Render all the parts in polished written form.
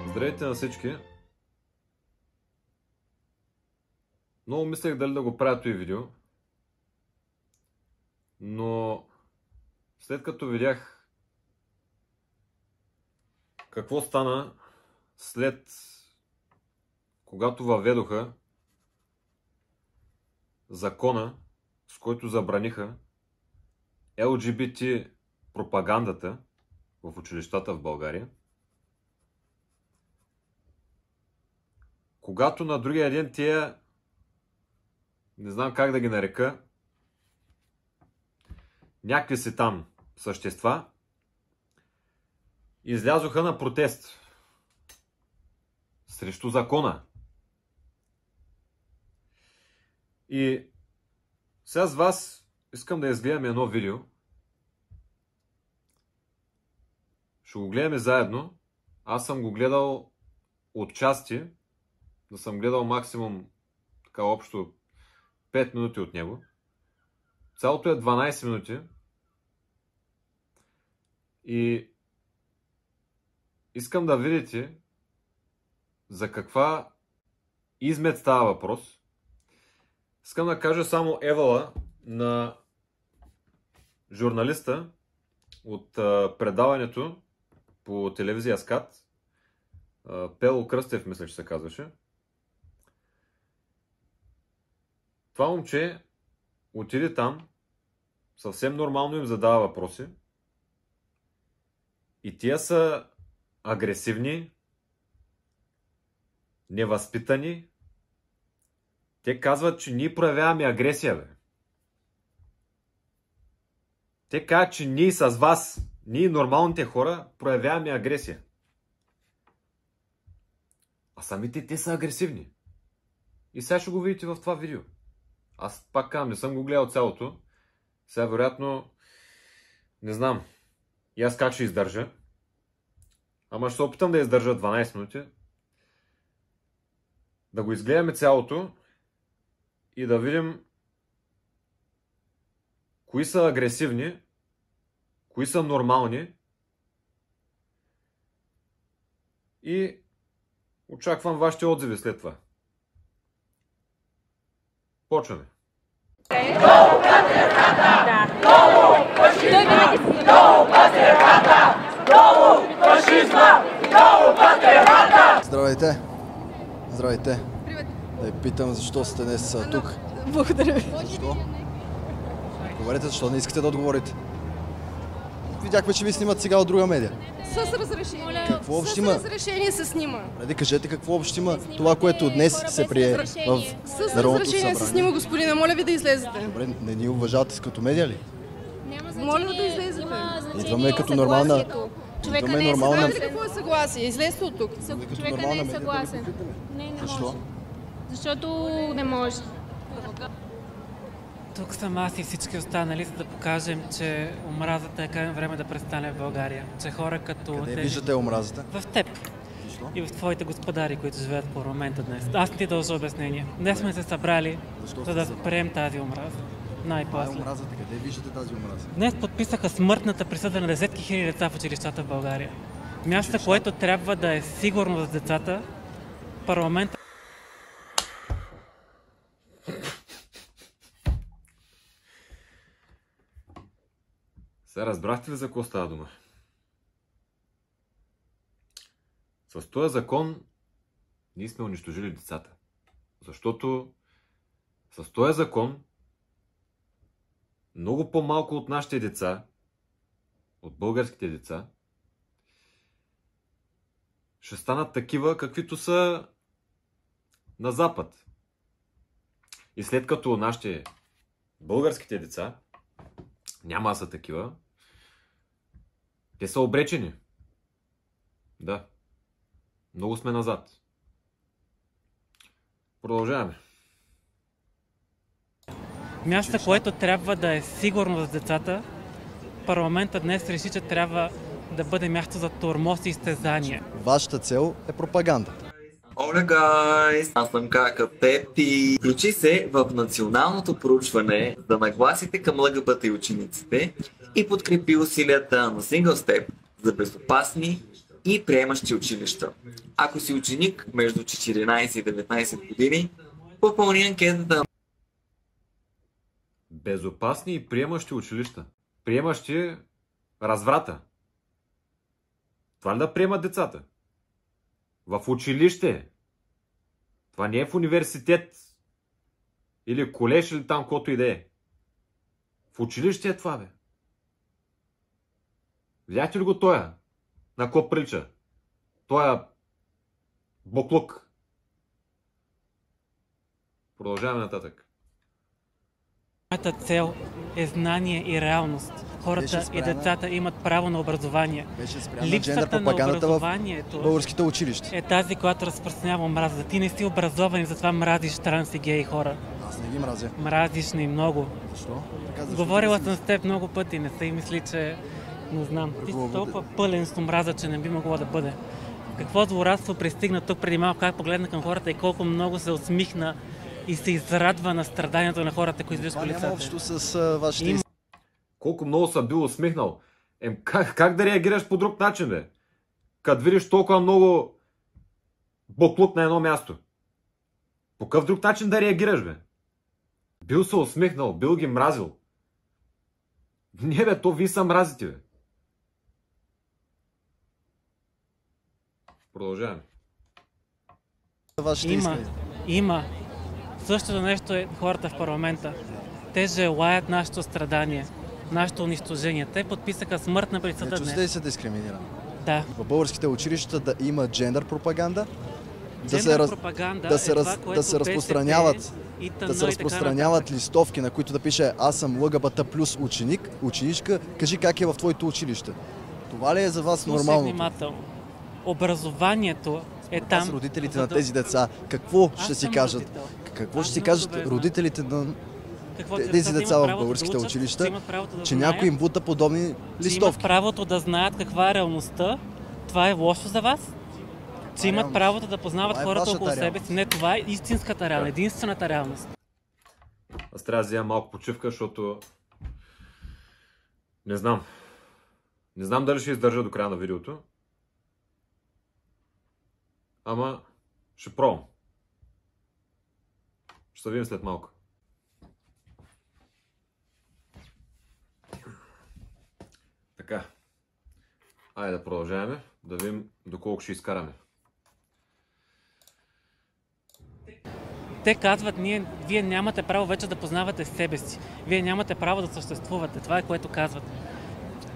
Здравейте на всички! Много мислех дали да го правя този видео, но след като видях какво стана след когато въведоха закона, с който забраниха LGBT пропагандата в училищата в България, когато на другия ден тия, не знам как да ги нарека, някакви си там същества излязоха на протест срещу закона. И сега с вас искам да изгледаме едно видео. Ще го гледаме заедно. Аз съм го гледал отчасти, да съм гледал максимум така общо 5 минути от него. Цялото е 12 минути. И искам да видите за каква измет става въпрос. Искам да кажа само евала на журналиста от предаването по телевизия СКАТ. Пело Кръстев, мисля, че се казваше. Това момче отиде там, съвсем нормално им задава въпроси. И тия са агресивни, невъзпитани. Те казват, че ние проявяваме агресия, бе. Те казват, че ние с вас, ние нормалните хора, проявяваме агресия. А самите те са агресивни. И сега ще го видите в това видео. Аз пак казвам, не съм го гледал цялото. Сега вероятно, не знам и аз как ще издържа. Ама ще се опитам да издържа 12 минути. Да го изгледаме цялото и да видим кои са агресивни, кои са нормални и очаквам вашите отзиви след това. Почваме. Долу патриархата! Долу фашизма! Долу патриархата! Долу фашизма! Долу патриархата! Здравейте! Здравейте! Привет! Да ви питам защо сте днес тук. Благодаря ви. Защо? Говорете, защо не искате да отговорите? Видяхме, че ви снимат сега от друга медия. С разрешение. Какво общо има? С разрешение се снима. Преди кажете какво общо има това, което днес се прие в С Народното разрешение се събрание. снима, господина. Моля ви да излезете. Добре, не ни уважавате като медия ли? Моля да излезете. Идваме като нормална... Човека Идваме не е нормална... Знаете ли какво е съгласие? Излезте от тук. Човека не е съгласен. Не Защо? може. Защото не може. Тук съм аз и всички останали, за да покажем, че омразата е крайно време да престане в България. Че хора като... Къде виждате омразата? В теб. Защо? И в твоите господари, които живеят в парламента днес. Аз не ти дължа обяснение. Днес сме се събрали, за да спрем тази омраза. Това е Най-после. омразата. Къде виждате тази омраза? Днес подписаха смъртната присъда на десетки хиляди деца в училищата в България. Място, което трябва да е сигурно за децата, парламента. Сега разбрахте ли за какво става дума? С този закон ние сме унищожили децата. Защото с този закон много по-малко от нашите деца, от българските деца, ще станат такива, каквито са на Запад. И след като нашите българските деца няма да са такива, те са обречени. Да. Много сме назад. Продължаваме. Място, което трябва да е сигурно за децата, парламентът днес реши, че трябва да бъде място за тормоз и изтезания. Вашата цел е пропагандата. Оля, гайс! Аз съм Кака Пепи. Включи се в националното проучване за нагласите към ЛГБТ и учениците и подкрепи усилията на Single Step за безопасни и приемащи училища. Ако си ученик между 14 и 19 години, попълни анкетата. Безопасни и приемащи училища. Приемащи разврата. Това ли да приемат децата? В училище. Това не е в университет. Или колеж, или там, каквото и да е. В училище е това, бе. Видяхте ли го тоя? На какво прилича? Тоя буклук. Продължаваме нататък. Моята цел е знание и реалност. Хората и децата имат право на образование. Беше спряна джендър Липсата на пропагандата в образованието българските училища. е тази, която разпространява омраза. Ти не си образован и затова мразиш транс и гей хора. Аз не ги мразя. Мразиш ни много. Защо? Така, защото Говорила не съм с теб много пъти, не се и мисли, че не знам. Ти си толкова пълен с омраза, че не би могло да бъде. Какво злорадство пристигна тук преди малко, как погледна към хората и колко много се усмихна и се израдва на страданието на хората, които виждаш по Това няма лицата. общо с вашите... Колко много съм бил усмихнал. Как да реагираш по друг начин, бе? Като видиш толкова много буклук на едно място. По какъв друг начин да реагираш, бе? Бил се усмихнал, бил ги мразил. Не, бе, то вие са мразите, бе. Продължаваме. Вашите искания. Има. Същото нещо е хората в парламента. Те желаят нашето страдание, нашето унищожение. Те подписаха смъртна присъда Не чувствате ли днес. се дискриминирани? Да. В българските училища да има джендър пропаганда, Пропаганда да се, е раз, това, да което се БСП разпространяват, и ТНО да се и така разпространяват нататък. листовки, на които да пише аз съм ЛГБТ плюс ученик, ученичка, кажи как е в твоето училище. Това ли е за вас Слушай нормално? внимателно. Образованието е Аз там. родителите за на да- тези деца, какво Аз ще си съм кажат? родител. Какво Аз ще си много кажат добре знам. родителите на Какво, тези децата деца имат в правото да българските учат, училища, имат правото да че знаят, някой им бута подобни че имат листовки? правото да знаят каква е реалността? Това е лошо за вас? Че имат реалност. правото да познават Това е хората вашата около себе реалност. си? Не, това е истинската реалност, единствената реалност. Аз трябва да взема малко почивка, защото не знам. Не знам дали ще издържа до края на видеото. Ама ще пробвам. Ще се видим след малко. Така. Айде да продължаваме. Да видим доколко ще изкараме. Те казват, вие нямате право вече да познавате себе си. Вие нямате право да съществувате. Това е което казват.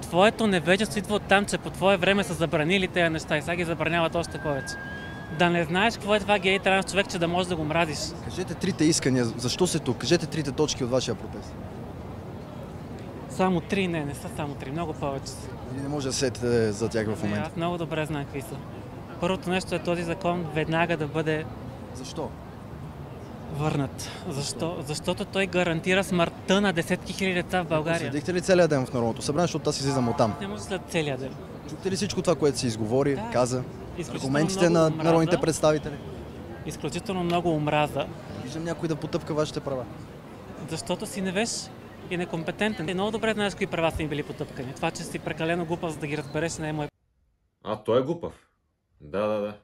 Твоето невежество идва от там, че по твое време са забранили тези неща и сега ги забраняват още повече. Да не знаеш какво е това гей транс човек, че да можеш да го мразиш. Кажете трите искания, защо сте тук? Кажете трите точки от вашия протест. Само три, не са само три, много повече са. Или не може да сетите за тях в Не, момента? аз много добре знам какви са. Първото нещо е този закон веднага да бъде Защо? върнат. Защо? Защото той гарантира смъртта на десетки хиляди деца в България. Следихте ли целият ден в Народното събрание, защото аз излизам оттам? Не може след целия ден. Чухте ли всичко това, което се изговори, Да. каза? Изключително Аргументите много на омраза. народните представители? Изключително много омраза, Виждам някой да потъпка вашите права. защото си невеж и некомпетентен. Ти много добре знаеш кои права са им били потъпкани. Това, че си прекалено глупав, за да ги разбереш, не е мой. Той е глупав. Да.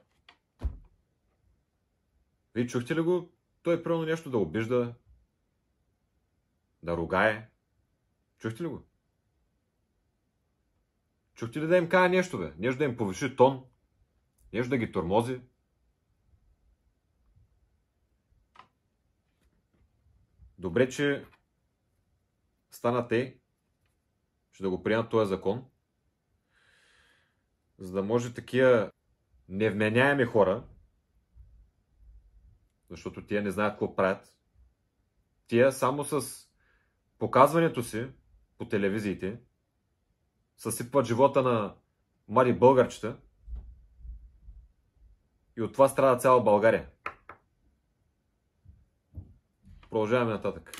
Вие чухте ли го? Той правилно нещо да обижда, да ругае. Чухте ли го? Чухте ли да им каже нещо, бе? Нещо да им повиши тон? Нещо да ги тормози? Добре, че стана те, че да го приемат този закон, за да може такива невменяеми хора, защото тия не знаят какво правят, тия само с показването си по телевизиите съсипват живота на млади българчета и от това страда цяла България. Продължаваме нататък.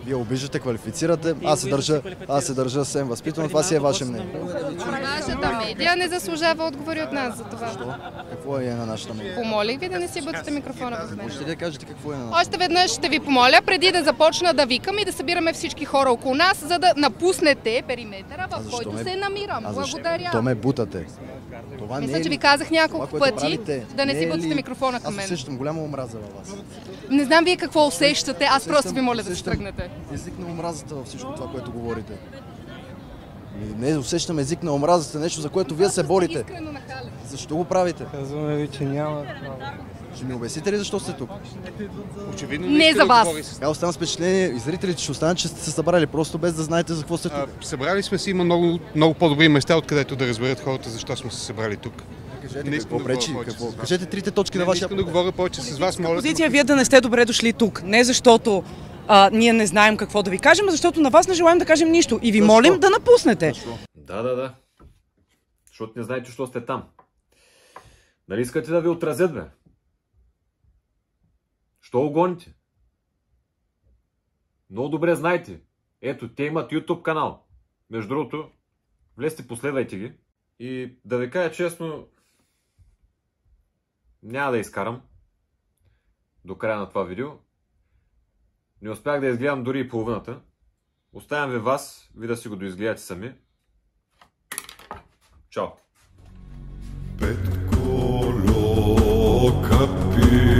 Вие обиждате, квалифицирате. Аз се държа съвсем възпитано. Това си е ваше мнение. Вашата медия не заслужава отговори от нас за това. Защо? Какво е на нашата медия? Помолих ви да не си бъдете микрофона в мен. Можете ли да кажете какво е на нашата? Още веднъж ще ви помоля, преди да започна да викам и да събираме всички хора около нас, за да напуснете периметъра, в който се намирам. Благодаря. То ме бутате. Това Мисля, не е че ли... ви казах няколко това, което пъти правите, да не си е бутате ли... микрофона към мен. Аз усещам голяма омраза във вас. Не знам вие какво усещате, аз просто ви моля да се тръгнете. Език на омразата във всичко това, което говорите. Не усещам език на омразата, нещо, за което вие се борите. Защо го правите? Казваме ви, че няма. Ще ми обясните ли защо сте тук? Очевидно Не за вас. Сега оставам с впечатление и зрителите ще останат, че сте се събрали, просто без да знаете за какво сте тук. Събрали сме си, има много по-добри места, откъдето да разберат хората защо сме се събрали тук. Кажете какво пречи, кажете трите точки на Не вашия... искам да говоря повече с вас, моля. Позиция вие да не сте добре дошли тук. Не защото ние не знаем какво да ви кажем, а защото на вас не желаем да кажем нищо. И ви молим да напуснете. Да. Защото не знаете, що сте там. Нали искате да ви отразят, бе? Що го гоните? Много добре знаете. Ето, те имат YouTube канал. Между другото, влезте, последвайте ги. И да ви кажа честно, няма да изкарам до края на това видео. Не успях да изгледам дори и половината. Оставям ви вас, ви да си го доизгледате сами. Чао! Петко, капи.